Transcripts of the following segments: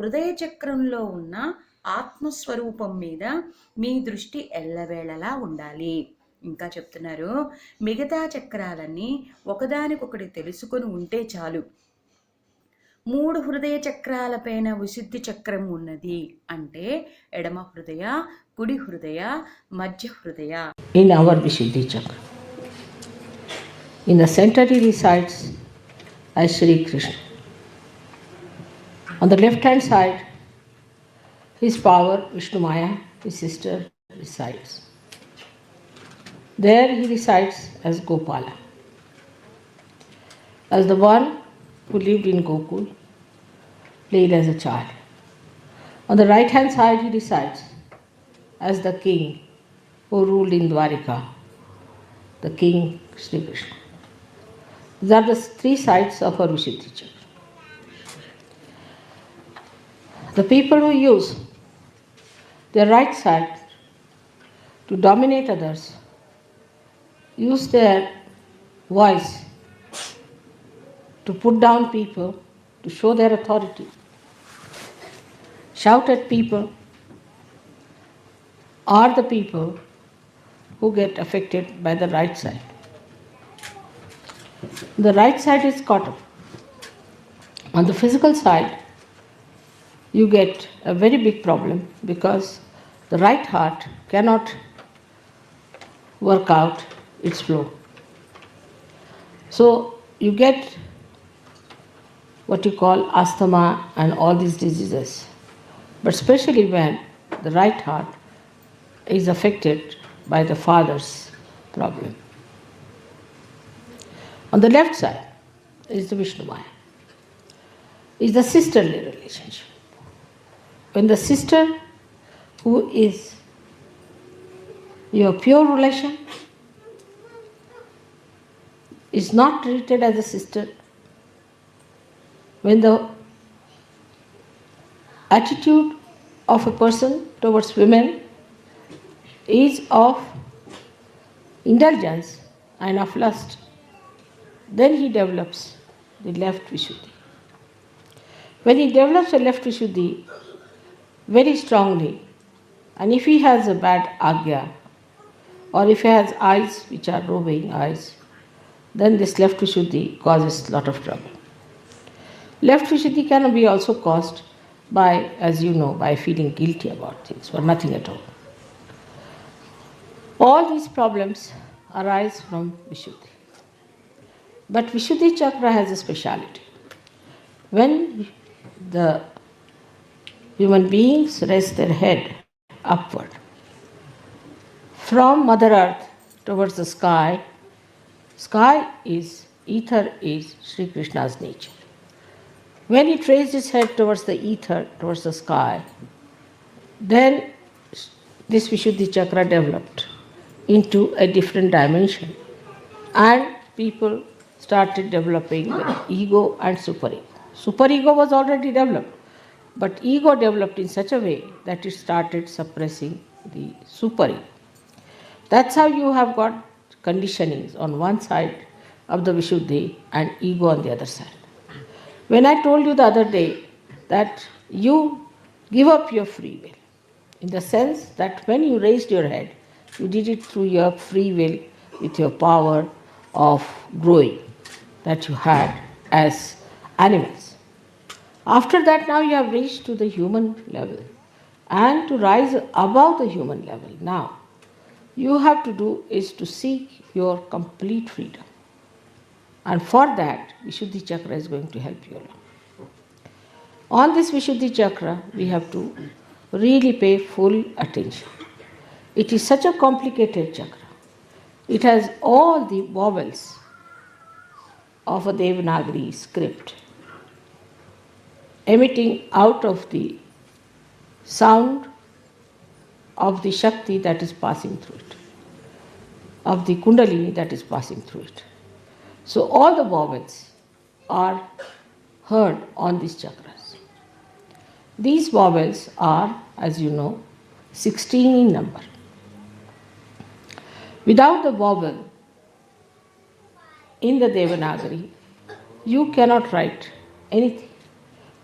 హృదయ చక్రంలో ఉన్న ఆత్మస్వరూపం మీద మీ దృష్టి ఎల్లవేళలా ఉండాలి. ఇంకా చెప్తున్నారు, మిగతా చక్రాలన్నీ ఒకదానికొకటి తెలుసుకొని ఉంటే చాలు. 3 హృదయ చక్రాలపైన విశుద్ధి చక్రం ఉన్నది అంటే ఎడమ హృదయ, కుడి హృదయ, మధ్య హృదయ. In our Vishuddhi chakra, in the center he resides as Sri-Krishna. On the left hand side, his power, Vishnu Maya, his sister, resides. There he resides as Gopala, as the one who lived in Gokul, played as a child. On the right hand side he resides as the king who ruled in Dwarika, the king Sri Krishna. These are the 3 sides of our Vishuddhi chakra. The people who use their right side to dominate others use their voice to put down people, to show their authority, shout at people, are the people who get affected by the right side. The right side is caught up. On the physical side, you get a very big problem because the right heart cannot work out its flow. So you get what you call asthma and all these diseases, but especially when the right heart is affected by the father's problem. On the left side is the Vishnu Maya, is the sisterly relationship. When the sister, who is your pure relation, is not treated as a sister, when the attitude of a person towards women is of indulgence and of lust, then he develops the left Vishuddhi. When he develops a left Vishuddhi very strongly, and if he has a bad agya, or if he has eyes which are roving eyes, then this left Vishuddhi causes a lot of trouble. Left Vishuddhi can be also caused by, as you know, by feeling guilty about things or nothing at all. All these problems arise from Vishuddhi. But Vishuddhi chakra has a speciality. When the human beings rest their head upward from Mother Earth towards the sky, ether is Sri Krishna's nature. When he raised his head towards the ether, towards the sky, then this Vishuddhi chakra developed into a different dimension, and people started developing the ego and superego. Superego was already developed, but ego developed in such a way that it started suppressing the superego. That's how you have got conditionings on one side of the Vishuddhi and ego on the other side. When I told you the other day that you give up your free will, in the sense that when you raised your head, you did it through your free will with your power of growing that you had as animals. After that, now you have reached to the human level, and to rise above the human level now, you have to do is to seek your complete freedom. And for that, Vishuddhi chakra is going to help you along. On this Vishuddhi chakra, we have to really pay full attention. It is such a complicated chakra. It has all the vowels of a Devanagari script emitting out of the sound of the Shakti that is passing through it, of the Kundalini that is passing through it. So all the vowels are heard on these chakras. These vowels are, as you know, 16 in number. Without the vowel in the Devanagari, you cannot write anything.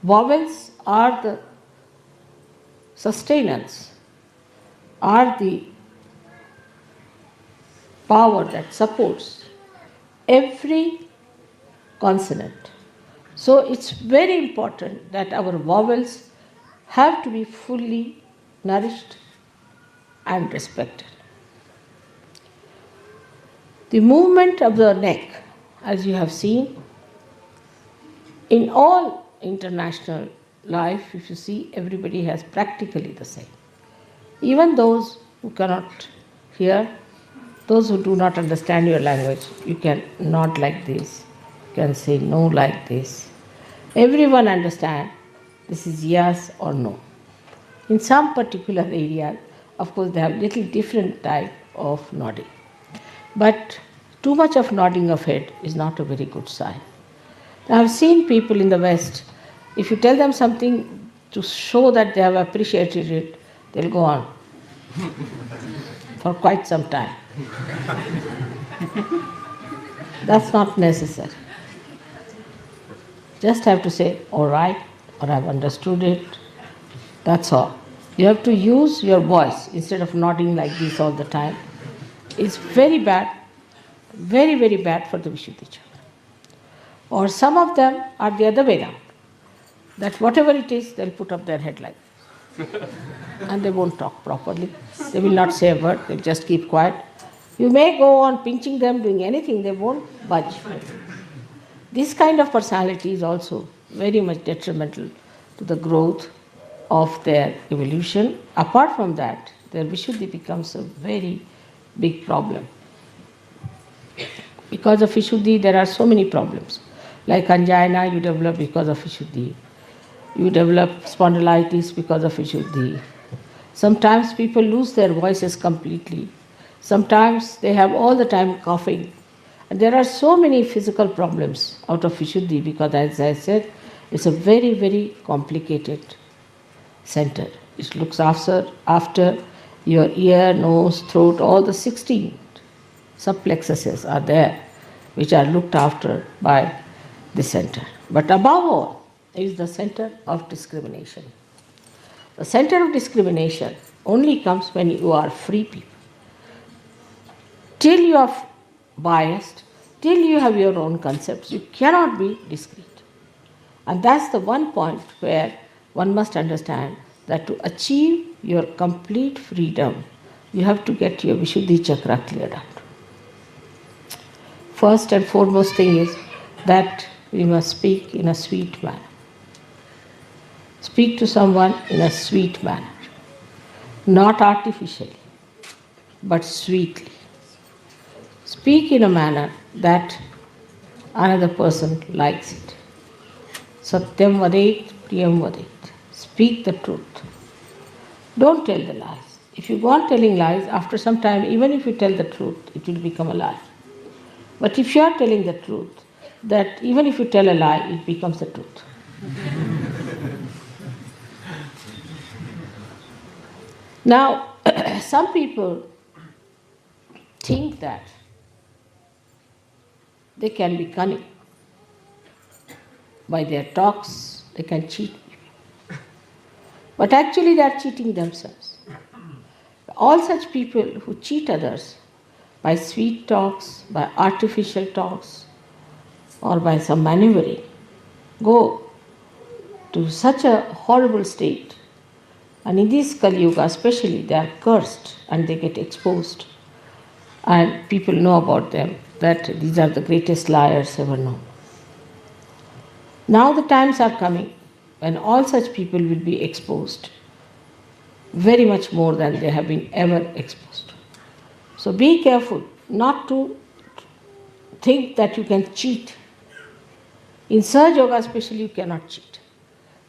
Vowels are the sustenance are the power that supports every consonant. So it's very important that our vowels have to be fully nourished and respected. The movement of the neck, as you have seen, in all international life, if you see, everybody has practically the same. Even those who cannot hear, those who do not understand your language, you can nod like this, you can say no like this. Everyone understands this is yes or no. In some particular area, of course, they have little different type of nodding. But too much of nodding of head is not a very good sign. I have seen people in the West, if you tell them something to show that they have appreciated it, they'll go on for quite some time. That's not necessary. Just have to say, all right, or I've understood it. That's all. You have to use your voice instead of nodding like this all the time. It's very bad, very, very bad for the Vishuddhi chakra. Or some of them are the other way round. That whatever it is, they'll put up their head like this. And they won't talk properly. They will not say a word, they'll just keep quiet. You may go on pinching them, doing anything, they won't budge. This kind of personality is also very much detrimental to the growth of their evolution. Apart from that, their Vishuddhi becomes a very big problem. Because of Vishuddhi, there are so many problems. Like angina, you develop because of Vishuddhi. You develop spondylitis because of Vishuddhi. Sometimes people lose their voices completely. Sometimes they have all the time coughing. And there are so many physical problems out of Vishuddhi because, as I said, it's a very, very complicated center. It looks after your ear, nose, throat, all the 16 subplexuses are there, which are looked after by the center. But above all is the center of discrimination. The center of discrimination only comes when you are free people. Till you are biased, till you have your own concepts, you cannot be discrete. And that's the one point where one must understand that to achieve your complete freedom, you have to get your Vishuddhi chakra cleared out. First and foremost thing is that we must speak in a sweet manner. Speak to someone in a sweet manner, not artificially, but sweetly. Speak in a manner that another person likes it. Satyam vadet, priyam vadet. Speak the truth. Don't tell the lies. If you go on telling lies, after some time, even if you tell the truth, it will become a lie. But if you are telling the truth, that even if you tell a lie, it becomes the truth. Now, some people think that they can be cunning. By their talks, they can cheat people. But actually, they are cheating themselves. All such people who cheat others by sweet talks, by artificial talks, or by some maneuvering, go to such a horrible state. And in this Kali Yuga especially, they are cursed and they get exposed. And people know about them, that these are the greatest liars ever known. Now the times are coming when all such people will be exposed very much more than they have been ever exposed. So be careful not to think that you can cheat. In Sahajayoga especially, you cannot cheat.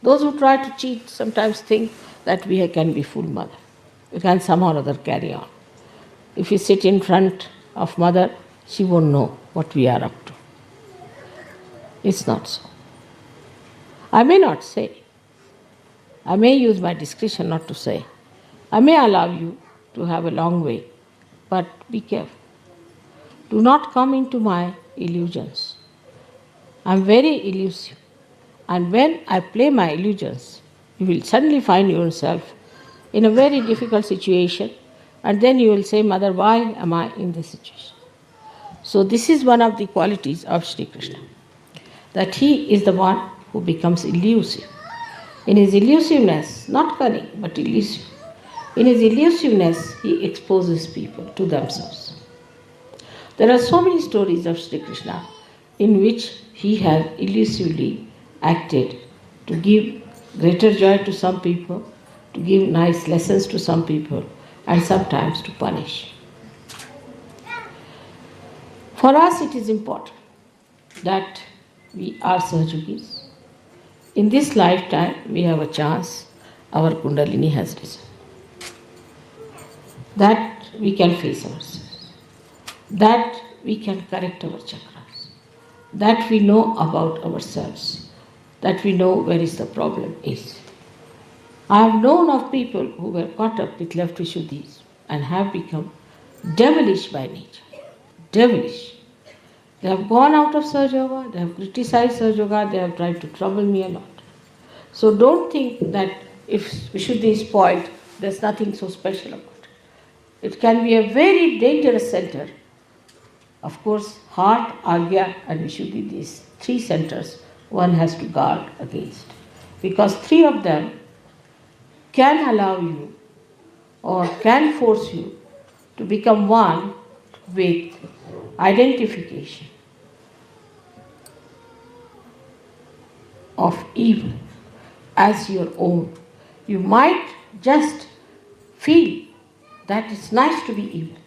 Those who try to cheat sometimes think that we can be full mother. We can somehow or other carry on. If you sit in front of mother, she won't know what we are up to. It's not so. I may not say. I may use my discretion not to say. I may allow you to have a long way, but be careful. Do not come into my illusions. I am very elusive. And when I play my illusions, you will suddenly find yourself in a very difficult situation, and then you will say, Mother, why am I in this situation? So this is one of the qualities of Sri Krishna, that he is the one who becomes elusive. In his elusiveness, not cunning, but elusive, in his elusiveness, he exposes people to themselves. There are so many stories of Sri Krishna in which he has elusively acted to give greater joy to some people, to give nice lessons to some people, and sometimes to punish. For us, it is important that we are Sahajogis. In this lifetime, we have a chance, our Kundalini has risen, that we can face ourselves, that we can correct our chakras, that we know about ourselves, that we know where is the problem is. I have known of people who were caught up with left Vishuddhis and have become devilish by nature. Devilish. They have gone out of Sahajayoga, they have criticized Sahajayoga, they have tried to trouble me a lot. So don't think that if Vishuddhi is spoiled, there's nothing so special about it. It can be a very dangerous center. Of course, heart, Agya and Vishuddhi, these three centers, one has to guard against. Because three of them can allow you or can force you to become one with identification of evil as your own. You might just feel that it's nice to be evil.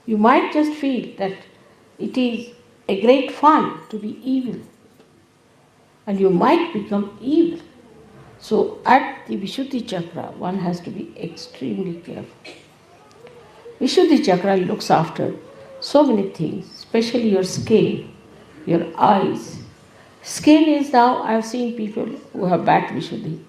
You might just feel that it is a great fun to be evil. And you might become evil. So at the Vishuddhi Chakra, one has to be extremely careful. Vishuddhi Chakra looks after so many things, especially your skin, your eyes. Skin is now, I have seen people who have bad Vishuddhi,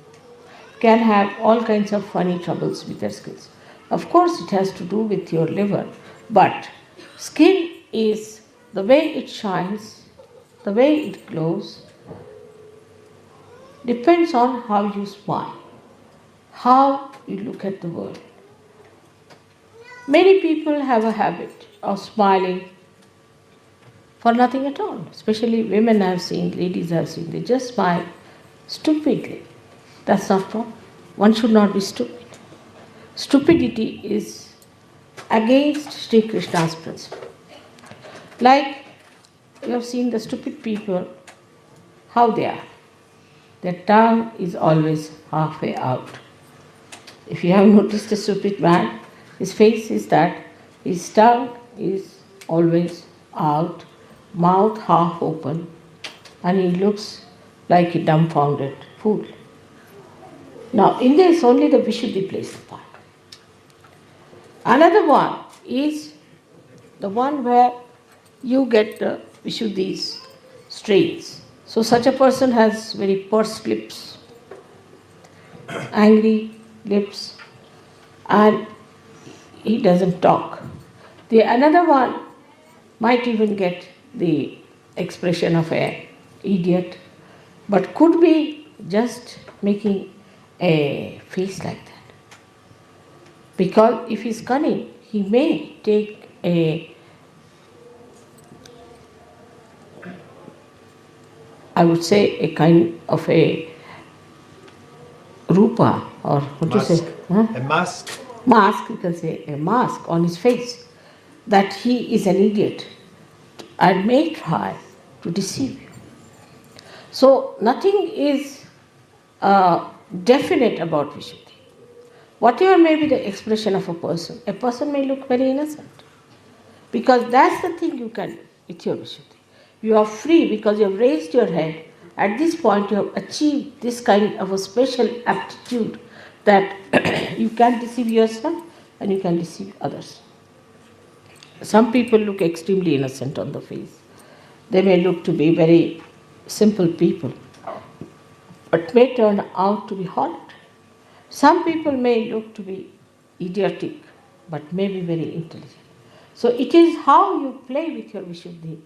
can have all kinds of funny troubles with their skins. Of course, it has to do with your liver, but skin is the way it shines, the way it glows, depends on how you smile, how you look at the world. Many people have a habit of smiling for nothing at all, especially women I have seen, ladies I have seen, they just smile stupidly. That's not wrong. One should not be stupid. Stupidity is against Sri Krishna's principle. Like you have seen the stupid people, how they are. Their tongue is always halfway out. If you have noticed a stupid man, his face is that his tongue is always out, mouth half open, and he looks like a dumbfounded fool. Now, in this, only the Vishuddhi plays the part. Another one is the one where you get the Vishuddhi's strains. So such a person has very pursed lips, angry lips, and he doesn't talk. The another one might even get the expression of an idiot, but could be just making a face like that. Because if he's cunning, he may take I would say a kind of a rupa, or what do you say? Huh? A mask. Mask, you can say a mask on his face, that he is an idiot and may try to deceive you. So nothing is definite about Vishuddhi. Whatever may be the expression of a person may look very innocent. Because that's the thing you can do with your Vishuddhi. You are free because you have raised your head. At this point you have achieved this kind of a special aptitude that you can deceive yourself and you can deceive others. Some people look extremely innocent on the face. They may look to be very simple people, but may turn out to be horrid. Some people may look to be idiotic, but may be very intelligent. So it is how you play with your Vishuddhi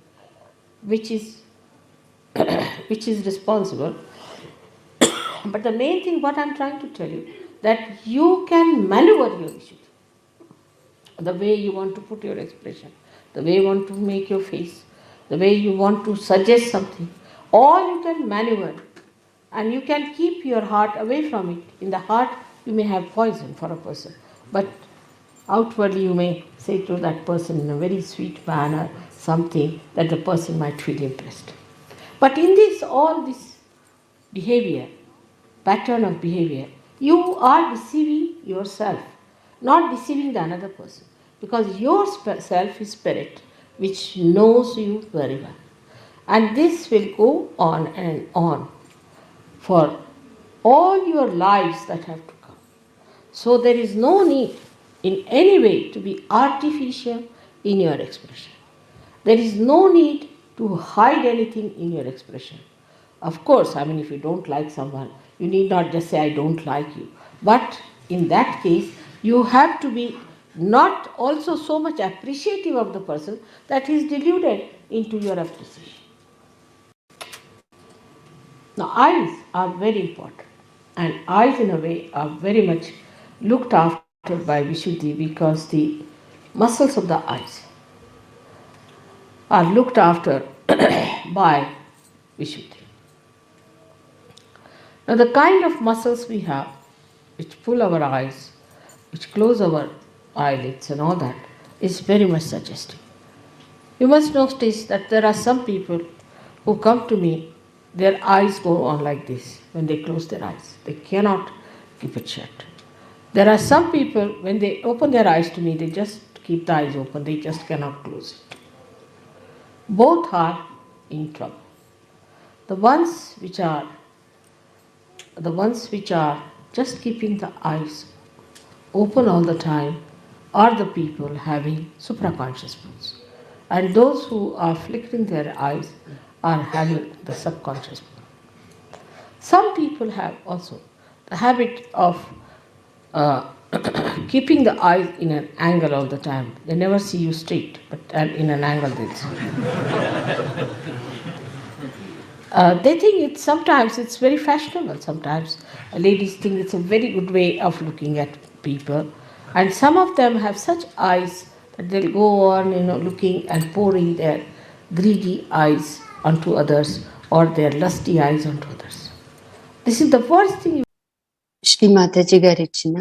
which is responsible. But the main thing, what I'm trying to tell you, that you can maneuver your Vishuddhi. The way you want to put your expression, the way you want to make your face, the way you want to suggest something, all you can maneuver, and you can keep your heart away from it. In the heart, you may have poison for a person, but outwardly you may say to that person in a very sweet manner something that the person might feel impressed. But in this, all this behavior, pattern of behavior, you are deceiving yourself, not deceiving the another person, because your self is spirit which knows you very well. And this will go on and on for all your lives that have to come. So there is no need in any way to be artificial in your expression. There is no need to hide anything in your expression. Of course, if you don't like someone, you need not just say, I don't like you. But in that case, you have to be not also so much appreciative of the person that he is deluded into your appreciation. Now, eyes are very important, and eyes in a way are very much looked after by Vishuddhi because the muscles of the eyes are looked after by Vishuddhi. Now, the kind of muscles we have which pull our eyes, which close our eyelids and all that is very much suggestive. You must notice that there are some people who come to me, their eyes go on like this when they close their eyes. They cannot keep it shut. There are some people, when they open their eyes to me, they just keep the eyes open, they just cannot close it. Both are in trouble. The ones which are just keeping the eyes open all the time are the people having supraconscious moods. And those who are flickering their eyes are having the subconscious mood. Some people have also the habit of keeping the eyes in an angle all the time. They never see you straight, but in an angle they'll see. They think sometimes it's very fashionable. Sometimes ladies think it's a very good way of looking at people. And some of them have such eyes that they'll go on, looking and pouring their greedy eyes onto others or their lusty eyes onto others. This is the worst thing. Shri Mataji గారు ఇచ్చిన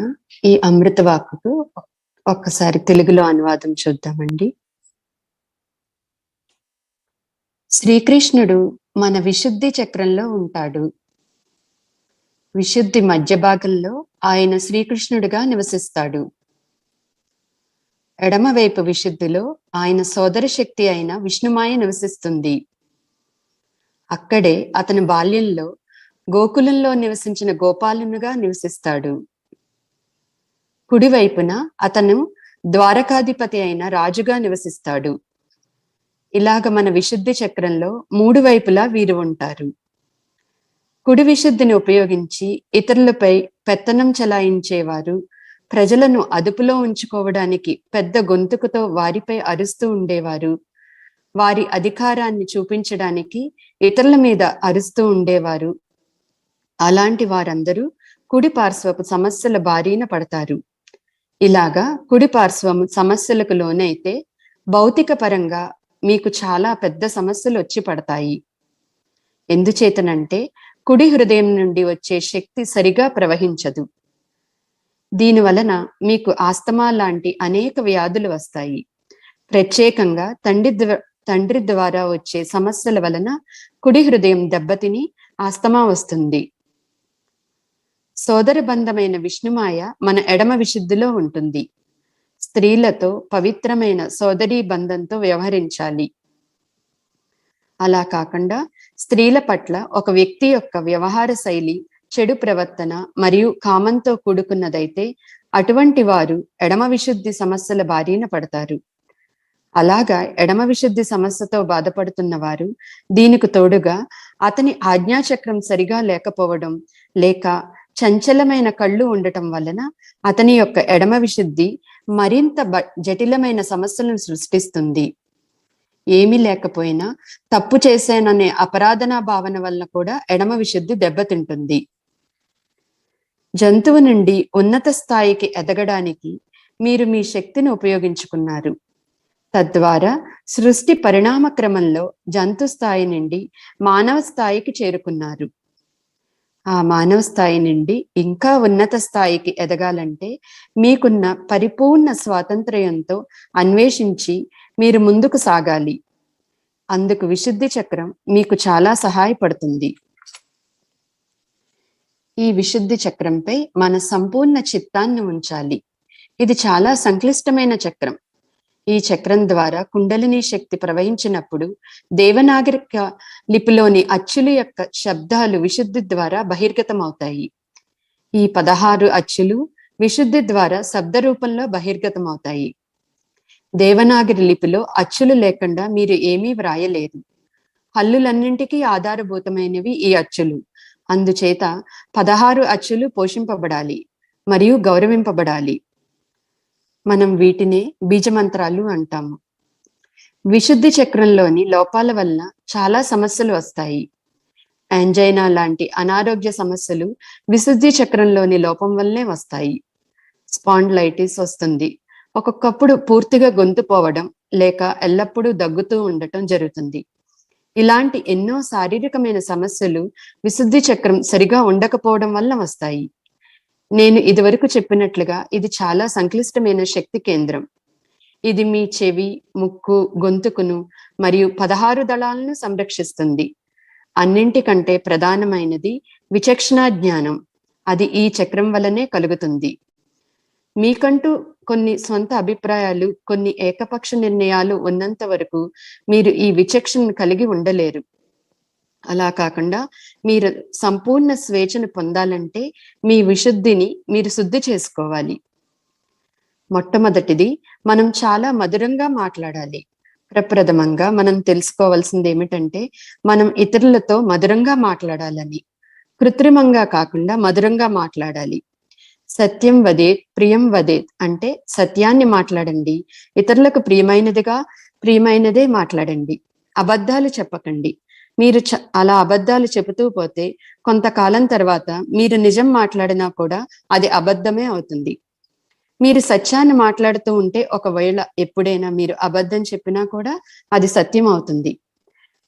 ఈ అమృత వాక్కుకు ఒక్కసారి తెలుగులో అనువాదం చూద్దామండి. శ్రీకృష్ణుడు మన విశుద్ధి చక్రంలో ఉంటాడు. విశుద్ధి మధ్య భాగంలో ఆయన శ్రీకృష్ణుడిగా నివసిస్తాడు. ఎడమవైపు విశుద్ధిలో ఆయన సోదర శక్తి అయిన విష్ణుమాయ నివసిస్తుంది. అక్కడే అతని బాల్యంలో గోకులంలో నివసించిన గోపాలునిగా నివసిస్తాడు. కుడివైపున అతను ద్వారకాధిపతి అయిన రాజుగా నివసిస్తాడు. ఇలాగ మన విశుద్ధి చక్రంలో 3 వైపులా వీరు ఉంటారు. కుడి విశుద్ధిని ఉపయోగించి ఇతరులపై పెత్తనం చెలాయించేవారు, ప్రజలను అదుపులో ఉంచుకోవడానికి పెద్ద గొంతుకుతో వారిపై అరుస్తూ ఉండేవారు, వారి అధికారాన్ని చూపించడానికి ఇతరుల మీద అరుస్తూ ఉండేవారు. అలాంటి వారందరూ కుడి పార్శ్వపు సమస్యల బారిన పడతారు. ఇలాగా కుడి పార్శ్వము సమస్యలకు లోనైతే భౌతిక పరంగా మీకు చాలా పెద్ద సమస్యలు వచ్చి పడతాయి. ఎందుచేతనంటే కుడి హృదయం నుండి వచ్చే శక్తి సరిగా ప్రవహించదు. దీనివలన మీకు ఆస్తమా లాంటి అనేక వ్యాధులు వస్తాయి. ప్రత్యేకంగా తండ్రి ద్వారా వచ్చే సమస్యల వలన కుడి హృదయం దెబ్బతిని ఆస్తమా వస్తుంది. సోదర బంధమైన విష్ణుమాయ మన ఎడమ విశుద్ధిలో ఉంటుంది. స్త్రీలతో పవిత్రమైన సోదరీ బంధంతో వ్యవహరించాలి. అలా కాకుండా స్త్రీల పట్ల ఒక వ్యక్తి యొక్క వ్యవహార శైలి చెడు ప్రవర్తన మరియు కామంతో కూడుకున్నదైతే అటువంటి వారు ఎడమ విశుద్ధి సమస్యల బారిన పడతారు. అలాగా ఎడమ విశుద్ధి సమస్యతో బాధపడుతున్న వారు దీనికి తోడుగా అతని ఆజ్ఞాచక్రం సరిగా లేకపోవడం లేక చంచలమైన కళ్ళు ఉండటం వలన అతని యొక్క ఎడమ విశుద్ధి మరింత జటిలమైన సమస్యలను సృష్టిస్తుంది. ఏమీ లేకపోయినా తప్పు చేశాననే అపరాధనా భావన వల్ల కూడా ఎడమ విశుద్ధి దెబ్బతింటుంది. జంతువు నుండి ఉన్నత స్థాయికి ఎదగడానికి మీరు మీ శక్తిని ఉపయోగించుకున్నారు. తద్వారా సృష్టి పరిణామ క్రమంలో జంతు స్థాయి నుండి మానవ స్థాయికి చేరుకున్నారు. ఆ మానవ స్థాయి నుండి ఇంకా ఉన్నత స్థాయికి ఎదగాలంటే మీకున్న పరిపూర్ణ స్వాతంత్ర్యంతో అన్వేషించి మీరు ముందుకు సాగాలి. అందుకు విశుద్ధి చక్రం మీకు చాలా సహాయపడుతుంది. ఈ విశుద్ధి చక్రంపై మన సంపూర్ణ చిత్తాన్ని ఉంచాలి. ఇది చాలా సంక్లిష్టమైన చక్రం. ఈ చక్రం ద్వారా కుండలిని శక్తి ప్రవహించినప్పుడు దేవనాగరిక లిపిలోని అచ్చుల యొక్క శబ్దాలు విశుద్ధి ద్వారా బహిర్గతమవుతాయి. ఈ 16 అచ్చులు విశుద్ధి ద్వారా శబ్ద రూపంలో బహిర్గతమవుతాయి. దేవనాగరి లిపిలో అచ్చులు లేకుండా మీరు ఏమీ వ్రాయలేరు. హల్లులన్నింటికీ ఆధారభూతమైనవి ఈ అచ్చులు. అందుచేత 16 అచ్చులు పోషింపబడాలి మరియు గౌరవింపబడాలి. మనం వీటినే బీజమంత్రాలు అంటాము. విశుద్ధి చక్రంలోని లోపాల వల్ల చాలా సమస్యలు వస్తాయి. యాంజైనా లాంటి అనారోగ్య సమస్యలు విశుద్ధి చక్రంలోని లోపం వల్లే వస్తాయి. స్పాండ్లైటిస్ వస్తుంది. ఒక్కొక్కప్పుడు పూర్తిగా గొంతు పోవడం లేక ఎల్లప్పుడూ దగ్గుతూ ఉండటం జరుగుతుంది. ఇలాంటి ఎన్నో శారీరకమైన సమస్యలు విశుద్ధి చక్రం సరిగా ఉండకపోవడం వల్ల వస్తాయి. నేను ఇదివరకు చెప్పినట్లుగా ఇది చాలా సంక్లిష్టమైన శక్తి కేంద్రం. ఇది మీ చెవి, ముక్కు, గొంతుకును మరియు 16 దళాలను సంరక్షిస్తుంది. అన్నింటికంటే ప్రధానమైనది విచక్షణ జ్ఞానం. అది ఈ చక్రం వల్లనే కలుగుతుంది. మీకంటూ కొన్ని సొంత అభిప్రాయాలు, కొన్ని ఏకపక్ష నిర్ణయాలు ఉన్నంత వరకు మీరు ఈ విచక్షణను కలిగి ఉండలేరు. అలా కాకుండా మీరు సంపూర్ణ స్వేచ్ఛను పొందాలంటే మీ విశుద్ధిని మీరు శుద్ధి చేసుకోవాలి. మొట్టమొదటిది, మనం చాలా మధురంగా మాట్లాడాలి. ప్రప్రథమంగా మనం తెలుసుకోవాల్సింది ఏమిటంటే మనం ఇతరులతో మధురంగా మాట్లాడాలని. కృత్రిమంగా కాకుండా మధురంగా మాట్లాడాలి. సత్యం వదేత్ ప్రియం వదేత్ అంటే సత్యాన్ని మాట్లాడండి, ఇతరులకు ప్రియమైనదే మాట్లాడండి. అబద్ధాలు చెప్పకండి. మీరు అలా అబద్ధాలు చెబుతూ పోతే కొంతకాలం తర్వాత మీరు నిజం మాట్లాడినా కూడా అది అబద్ధమే అవుతుంది. మీరు సత్యాన్ని మాట్లాడుతూ ఉంటే ఒకవేళ ఎప్పుడైనా మీరు అబద్ధం చెప్పినా కూడా అది సత్యం అవుతుంది.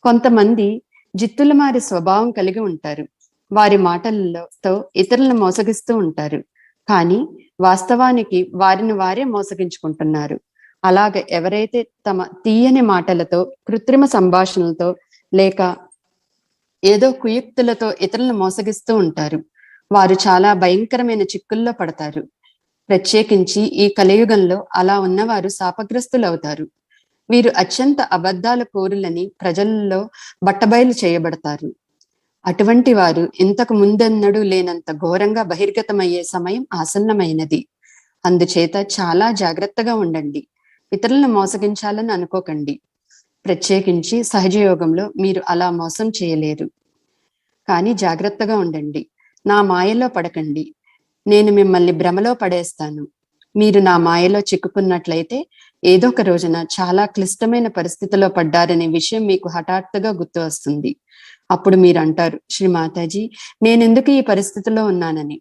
కొంతమంది జిత్తుల మారి స్వభావం కలిగి ఉంటారు. వారి మాటలతో ఇతరులను మోసగిస్తూ ఉంటారు. కానీ వాస్తవానికి వారిని వారే మోసగించుకుంటున్నారు. అలాగే ఎవరైతే తమ తీయని మాటలతో, కృత్రిమ సంభాషణలతో లేక ఏదో కుయుక్తులతో ఇతరులను మోసగిస్తూ ఉంటారు, వారు చాలా భయంకరమైన చిక్కుల్లో పడతారు. ప్రత్యేకించి ఈ కలియుగంలో అలా ఉన్నవారు శాపగ్రస్తులు అవుతారు. వీరు అత్యంత అబద్ధాల కోరులని ప్రజల్లో బట్టబయలు చేయబడతారు. అటువంటి వారు ఇంతకు ముందెన్నడూ లేనంత ఘోరంగా బహిర్గతమయ్యే సమయం ఆసన్నమైనది. అందుచేత చాలా జాగ్రత్తగా ఉండండి. ఇతరులను మోసగించాలని అనుకోకండి. ప్రత్యేకించి సహజయోగంలో మీరు అలా మోసం చేయలేరు. కానీ జాగ్రత్తగా ఉండండి. నా మాయలో పడకండి. నేను మిమ్మల్ని భ్రమలో పడేస్తాను. మీరు నా మాయలో చిక్కుకున్నట్లయితే ఏదో ఒక రోజున చాలా క్లిష్టమైన పరిస్థితిలో పడ్డారనే విషయం మీకు హఠాత్తుగా గుర్తు వస్తుంది. అప్పుడు మీరు అంటారు, శ్రీ మాతాజీ, నేనెందుకు ఈ పరిస్థితిలో ఉన్నానని.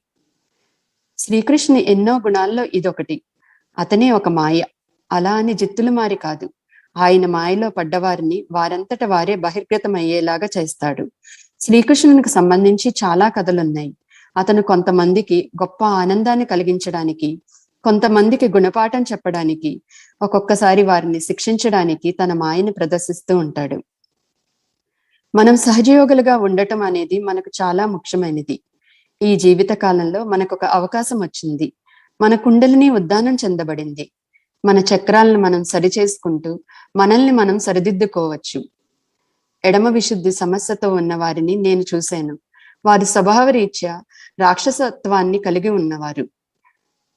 శ్రీకృష్ణ ఎన్నో గుణాల్లో ఇదొకటి. అతనే ఒక మాయ. అలా అని జిత్తులు మారి కాదు. ఆయన మాయలో పడ్డవారిని వారంతట వారే బహిర్గతమయ్యేలాగా చేస్తాడు. శ్రీకృష్ణునికి సంబంధించి చాలా కథలున్నాయి. అతను కొంతమందికి గొప్ప ఆనందాన్ని కలిగించడానికి, కొంతమందికి గుణపాఠం చెప్పడానికి, ఒక్కొక్కసారి వారిని శిక్షించడానికి తన మాయని ప్రదర్శిస్తూ ఉంటాడు. మనం సహజయోగులుగా ఉండటం అనేది మనకు చాలా ముఖ్యమైనది. ఈ జీవిత కాలంలో మనకు ఒక అవకాశం వచ్చింది. మన కుండలిని ఉద్దానం చెందబడింది. మన చక్రాలను మనం సరిచేసుకుంటూ మనల్ని మనం సరిదిద్దుకోవచ్చు. ఎడమ విశుద్ధి సమస్యతో ఉన్న వారిని నేను చూశాను. వారి స్వభావరీత్యా రాక్షసత్వాన్ని కలిగి ఉన్నవారు.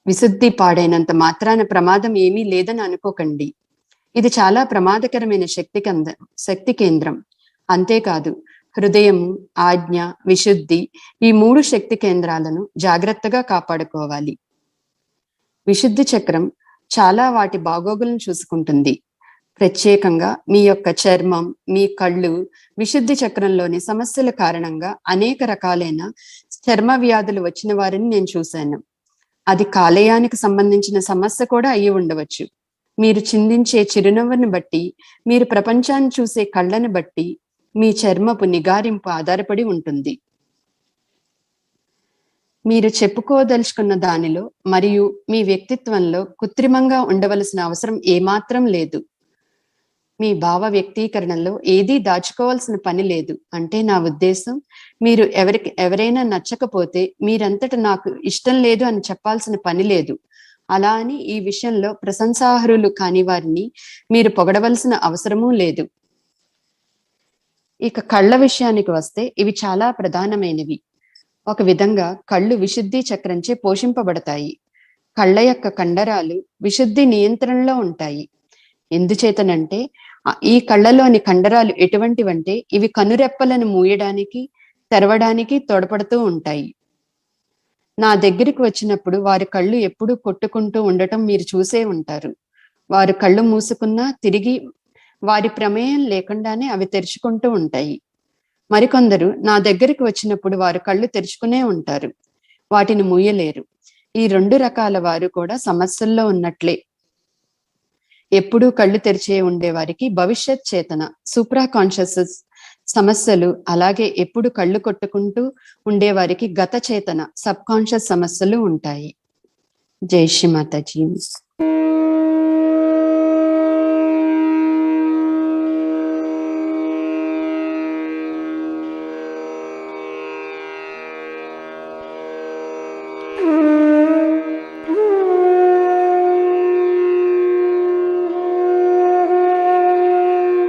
విశుద్ధి పాడైనంత మాత్రాన ప్రమాదం ఏమీ లేదని అనుకోకండి. ఇది చాలా ప్రమాదకరమైన శక్తి కేంద్రం. అంతేకాదు, హృదయము, ఆజ్ఞ, విశుద్ధి, ఈ 3 శక్తి కేంద్రాలను జాగ్రత్తగా కాపాడుకోవాలి. విశుద్ధి చక్రం చాలా వాటి బాగోగులను చూసుకుంటుంది. ప్రత్యేకంగా మీ యొక్క చర్మం, మీ కళ్ళు విశుద్ధి చక్రంలోని సమస్యల కారణంగా అనేక రకాలైన చర్మ వ్యాధులు వచ్చిన వారిని నేను చూశాను. అది కాలేయానికి సంబంధించిన సమస్య కూడా అయి ఉండవచ్చు. మీరు చిందించే చిరునవ్వుని బట్టి, మీరు ప్రపంచాన్ని చూసే కళ్ళని బట్టి మీ చర్మపు నిగారింపు ఆధారపడి ఉంటుంది. మీరు చెప్పుకోదలుచుకున్న దానిలో మరియు మీ వ్యక్తిత్వంలో కృత్రిమంగా ఉండవలసిన అవసరం ఏమాత్రం లేదు. మీ భావ వ్యక్తీకరణలో ఏదీ దాచుకోవాల్సిన పని లేదు. అంటే నా ఉద్దేశం, మీరు ఎవరైనా నచ్చకపోతే మీరంతట నాకు ఇష్టం లేదు అని చెప్పాల్సిన పని లేదు. అలా అని ఈ విషయంలో ప్రశంసార్హులు కాని వారిని మీరు పొగడవలసిన అవసరమూ లేదు. ఇక కళ్ళ విషయానికి వస్తే ఇవి చాలా ప్రధానమైనవి. ఒక విధంగా కళ్ళు విశుద్ధి చక్రంచే పోషింపబడతాయి. కళ్ళ యొక్క కండరాలు విశుద్ధి నియంత్రణలో ఉంటాయి. ఎందుచేతనంటే ఈ కళ్ళలోని కండరాలు ఎటువంటివంటే ఇవి కనురెప్పలను మూయడానికి, తెరవడానికి తోడ్పడుతూ ఉంటాయి. నా దగ్గరికి వచ్చినప్పుడు వారి కళ్ళు ఎప్పుడూ కొట్టుకుంటూ ఉండటం మీరు చూసే ఉంటారు. వారు కళ్ళు మూసుకున్నా తిరిగి వారి ప్రమేయం లేకుండానే అవి తెరుచుకుంటూ ఉంటాయి. మరికొందరు నా దగ్గరికి వచ్చినప్పుడు వారు కళ్ళు తెరుచుకునే ఉంటారు, వాటిని మూయలేరు. ఈ 2 రకాల వారు కూడా సమస్యల్లో ఉన్నట్లే. ఎప్పుడూ కళ్ళు తెరిచే ఉండేవారికి భవిష్యత్ చేతన, సూప్రా కాన్షియస్ సమస్యలు, అలాగే ఎప్పుడు కళ్ళు కొట్టుకుంటూ ఉండేవారికి గత చేతన, సబ్ కాన్షియస్ సమస్యలు ఉంటాయి. జై శ్రీ మాతాజీ.